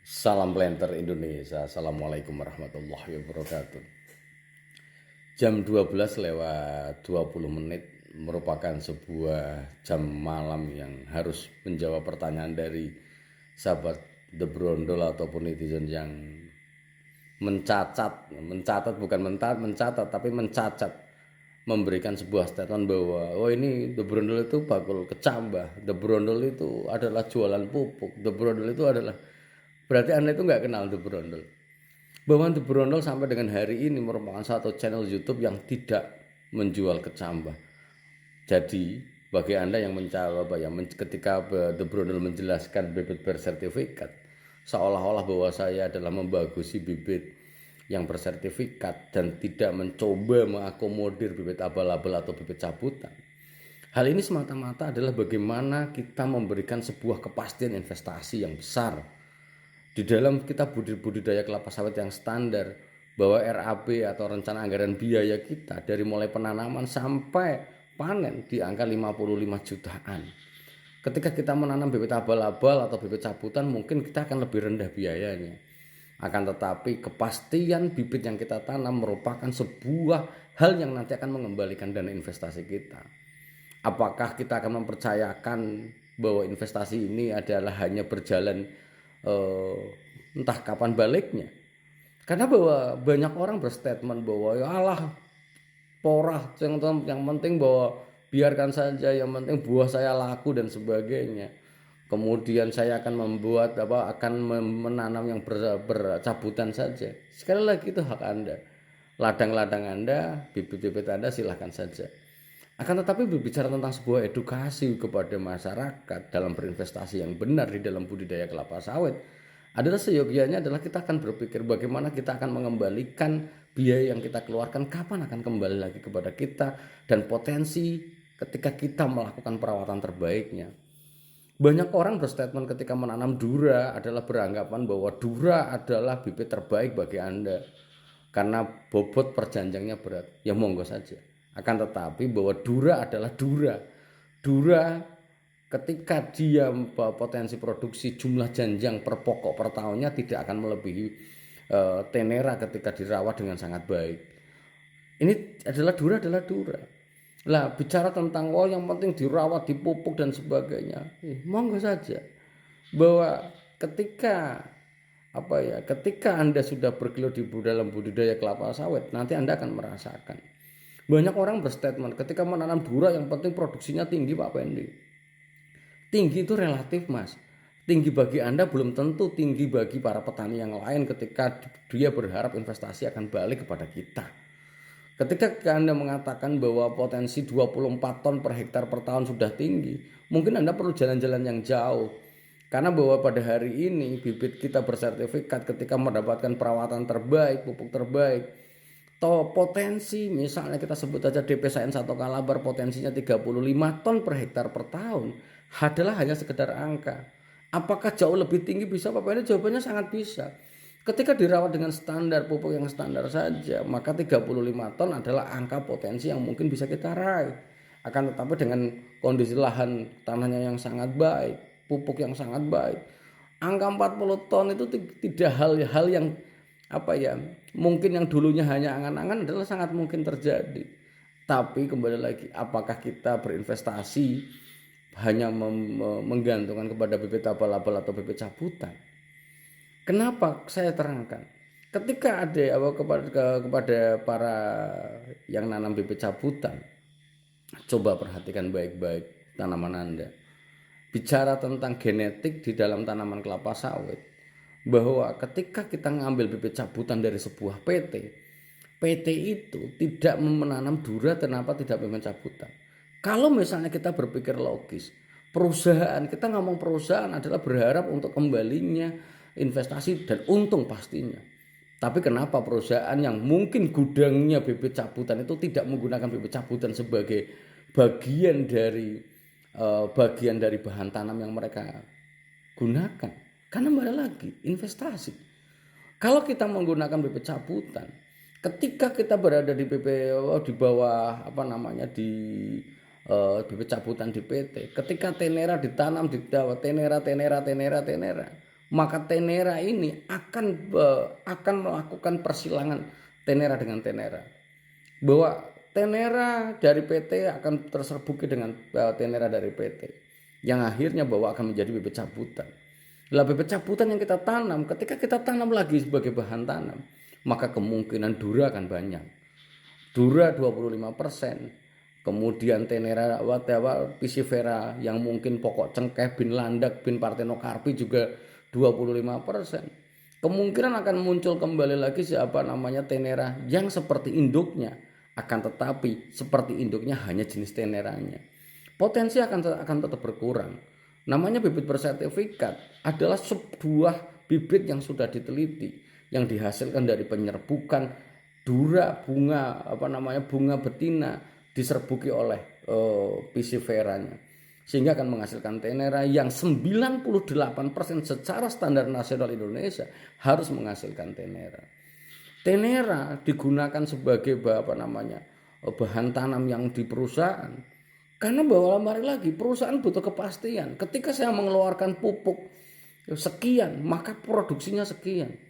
Salam planter Indonesia. Assalamualaikum warahmatullahi wabarakatuh. Jam 12 lewat 20 menit merupakan sebuah jam malam yang harus menjawab pertanyaan dari sahabat The Brondol ataupun netizen yang mencatat bukan mencatat tapi mencacat, memberikan sebuah statement bahwa oh ini The Brondol itu bakul kecambah, The Brondol itu adalah jualan pupuk, The Brondol itu adalah, berarti Anda itu nggak kenal The Brondol. Bahwa The Brondol sampai dengan hari ini merupakan satu channel YouTube yang tidak menjual kecambah. Jadi bagi Anda yang mencoba ketika The Brondol menjelaskan bibit bersertifikat, seolah-olah bahwa saya adalah membagusi bibit yang bersertifikat dan tidak mencoba mengakomodir bibit abal-abal atau bibit cabutan. Hal ini semata-mata adalah bagaimana kita memberikan sebuah kepastian investasi yang besar di dalam kita budidaya kelapa sawit yang standar, bahwa RAB atau rencana anggaran biaya kita dari mulai penanaman sampai panen di angka 55 jutaan. Ketika kita menanam bibit abal-abal atau bibit cabutan mungkin kita akan lebih rendah biayanya. Akan tetapi kepastian bibit yang kita tanam merupakan sebuah hal yang nanti akan mengembalikan dana investasi kita. Apakah kita akan mempercayakan bahwa investasi ini adalah hanya berjalan entah kapan baliknya? Karena bahwa banyak orang berstatement bahwa ya Allah porah, yang penting bahwa biarkan saja, yang penting buah saya laku dan sebagainya. Kemudian saya akan menanam yang bercabutan saja. Sekali lagi itu hak Anda. Ladang-ladang Anda, bibit-bibit Anda silahkan saja. Akan tetapi berbicara tentang sebuah edukasi kepada masyarakat dalam berinvestasi yang benar di dalam budidaya kelapa sawit adalah seyogianya adalah kita akan berpikir bagaimana kita akan mengembalikan biaya yang kita keluarkan, kapan akan kembali lagi kepada kita, dan potensi ketika kita melakukan perawatan terbaiknya. Banyak orang berstatement ketika menanam dura adalah beranggapan bahwa dura adalah bibit terbaik bagi Anda karena bobot perjanjangnya berat. Ya monggo saja. Akan tetapi bahwa dura adalah dura. Dura ketika dia potensi produksi jumlah janjang per pokok per tahunnya tidak akan melebihi tenera ketika dirawat dengan sangat baik. Ini adalah dura. Lah bicara tentang yang penting dirawat, dipupuk dan sebagainya, monggo saja. Bahwa ketika Anda sudah bergelut di dalam budidaya kelapa sawit, nanti Anda akan merasakan. Banyak orang berstatement ketika menanam dura yang penting produksinya tinggi, Pak Pendi. Tinggi itu relatif, Mas. Tinggi bagi Anda belum tentu tinggi bagi para petani yang lain ketika dia berharap investasi akan balik kepada kita. Ketika Anda mengatakan bahwa potensi 24 ton per hektar per tahun sudah tinggi, mungkin Anda perlu jalan-jalan yang jauh. Karena bahwa pada hari ini bibit kita bersertifikat ketika mendapatkan perawatan terbaik, pupuk terbaik, potensi misalnya kita sebut saja DPSN 1 Kalabar potensinya 35 ton per hektar per tahun adalah hanya sekedar angka. Apakah jauh lebih tinggi bisa Pak Ini? Jawabannya sangat bisa. Ketika dirawat dengan standar pupuk yang standar saja, maka 35 ton adalah angka potensi yang mungkin bisa kita raih. Akan tetapi dengan kondisi lahan tanahnya yang sangat baik, pupuk yang sangat baik, angka 40 ton itu tidak hal-hal yang mungkin yang dulunya hanya angan-angan adalah sangat mungkin terjadi. Tapi kembali lagi, apakah kita berinvestasi hanya menggantungkan kepada bibit abal-abal atau bibit cabutan? Kenapa saya terangkan? Ketika ada kepada para yang nanam bibit cabutan, coba perhatikan baik-baik tanaman Anda. Bicara tentang genetik di dalam tanaman kelapa sawit, bahwa ketika kita ngambil bibit cabutan dari sebuah PT itu tidak menanam dura, kenapa tidak bibit cabutan? Kalau misalnya kita berpikir logis, perusahaan, kita ngomong perusahaan adalah berharap untuk kembalinya investasi dan untung pastinya. Tapi kenapa perusahaan yang mungkin gudangnya bibit cabutan itu tidak menggunakan bibit cabutan sebagai bagian dari bahan tanam yang mereka gunakan? Karena kembali lagi investasi. Kalau kita menggunakan bibit cabutan, ketika kita berada di di bawah di bibit cabutan di PT, ketika tenera ditanam di bawah tenera, maka tenera ini akan melakukan persilangan tenera dengan tenera. Bahwa tenera dari PT akan terserbuki dengan tenera dari PT, yang akhirnya bahwa akan menjadi bibit cabutan. Lah bibit cabutan yang kita tanam, ketika kita tanam lagi sebagai bahan tanam, maka kemungkinan dura akan banyak. Dura 25%. Kemudian tenera piscifera yang mungkin pokok cengkeh bin landak bin partenokarpi juga 25%. Kemungkinan akan muncul kembali lagi tenera yang seperti induknya, akan tetapi seperti induknya hanya jenis teneranya. Potensi akan tetap berkurang. Namanya bibit bersertifikat adalah sebuah bibit yang sudah diteliti, yang dihasilkan dari penyerbukan dura bunga betina diserbuki oleh pisciferanya, sehingga akan menghasilkan tenera yang 98% secara standar nasional Indonesia harus menghasilkan tenera. Tenera digunakan sebagai bahan tanam yang di perusahaan, karena bahwa mari lagi perusahaan butuh kepastian. Ketika saya mengeluarkan pupuk sekian, maka produksinya sekian.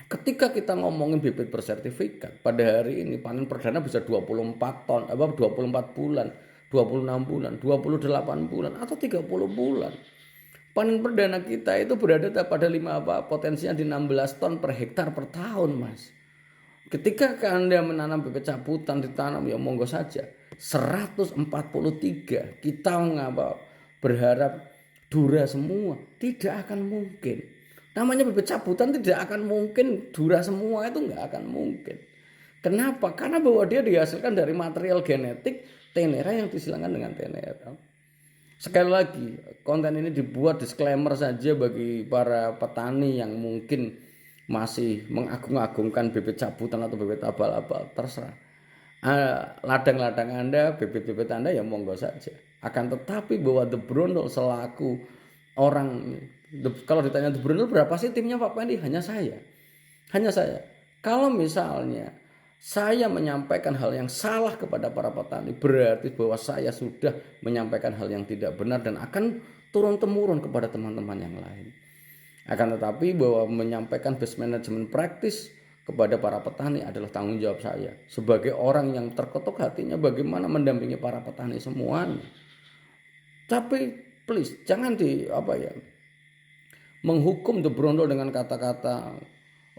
Ketika kita ngomongin bibit bersertifikat, pada hari ini panen perdana bisa 24 ton, 24 bulan, 26 bulan, 28 bulan, atau 30 bulan. Panen perdana kita itu berada pada potensinya di 16 ton per hektar per tahun, Mas. Ketika Anda menanam bibit cabutan ditanam, ya monggo saja. 143 kita berharap dura semua, tidak akan mungkin. Namanya bibit cabutan tidak akan mungkin dura semua, itu nggak akan mungkin. Kenapa? Karena bahwa dia dihasilkan dari material genetik tenera yang disilangkan dengan tenera. Sekali lagi, konten ini dibuat disclaimer saja bagi para petani yang mungkin masih mengagung-agungkan bibit cabutan atau bibit abal-abal, terserah. Ladang-ladang Anda, bibit-bibit Anda ya monggo saja. Akan tetapi bahwa The Brondol selaku orang, kalau ditanya The Brondol berapa sih timnya Pak Pendi? Hanya saya. Kalau misalnya saya menyampaikan hal yang salah kepada para petani, berarti bahwa saya sudah menyampaikan hal yang tidak benar dan akan turun-temurun kepada teman-teman yang lain. Akan tetapi bahwa menyampaikan best management practice kepada para petani adalah tanggung jawab saya sebagai orang yang terketuk hatinya bagaimana mendampingi para petani semuanya. Tapi please jangan menghukum The Brondol dengan kata-kata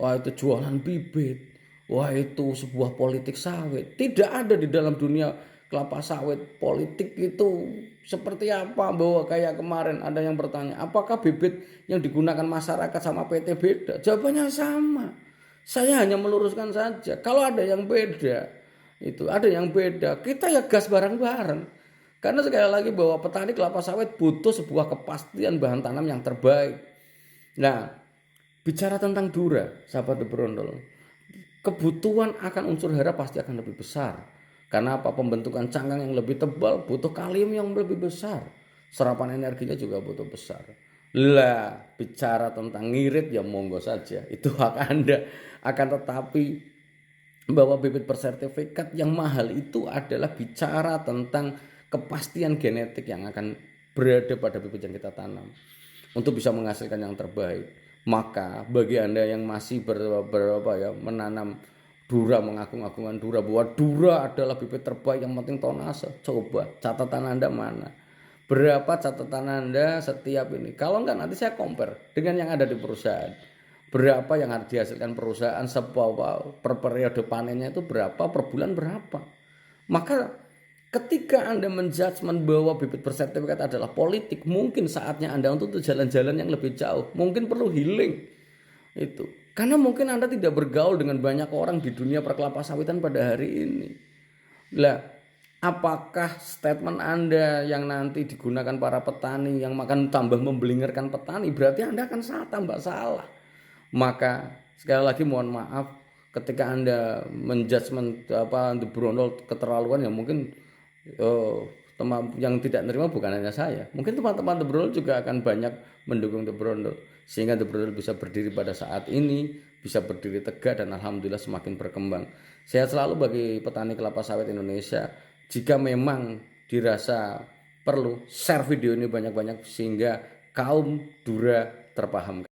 wah itu jualan bibit, wah itu sebuah politik sawit. Tidak ada di dalam dunia kelapa sawit politik itu seperti apa. Bahwa kayak kemarin ada yang bertanya, apakah bibit yang digunakan masyarakat sama PT beda? Jawabannya sama. Saya hanya meluruskan saja. Kalau ada yang beda, kita ya gas bareng-bareng. Karena sekali lagi bahwa petani kelapa sawit butuh sebuah kepastian bahan tanam yang terbaik. Nah, bicara tentang dura, sahabat The Brondol, kebutuhan akan unsur hara pasti akan lebih besar. Karena apa? Pembentukan cangkang yang lebih tebal butuh kalium yang lebih besar. Serapan energinya juga butuh besar. Lah, bicara tentang ngirit ya monggo saja, itu hak Anda. Akan tetapi bahwa bibit bersertifikat yang mahal itu adalah bicara tentang kepastian genetik yang akan berada pada bibit yang kita tanam untuk bisa menghasilkan yang terbaik. Maka bagi Anda yang masih menanam dura, mengagung-agungkan dura, bahwa dura adalah bibit terbaik yang penting tonase, coba catatan Anda mana? Berapa catatan Anda setiap ini? Kalau enggak nanti saya compare dengan yang ada di perusahaan. Berapa yang harus dihasilkan perusahaan per periode panennya itu berapa, per bulan berapa. Maka ketika Anda menjudgment bahwa bibit bersertifikat adalah politik, mungkin saatnya Anda untuk jalan-jalan yang lebih jauh. Mungkin perlu healing. Itu. Karena mungkin Anda tidak bergaul dengan banyak orang di dunia perkelapa sawitan pada hari ini. Lah, apakah statement Anda yang nanti digunakan para petani yang akan tambah membelingerkan petani, berarti Anda akan tambah salah. Maka sekali lagi mohon maaf ketika Anda menjudgment The Brondol keterlaluan, ya mungkin teman yang tidak menerima bukan hanya saya. Mungkin teman-teman The Brondol juga akan banyak mendukung The Brondol, sehingga The Brondol bisa berdiri pada saat ini, bisa berdiri tegak dan alhamdulillah semakin berkembang. Sehat selalu bagi petani kelapa sawit Indonesia. Jika memang dirasa perlu, share video ini banyak-banyak sehingga kaum dura terpaham.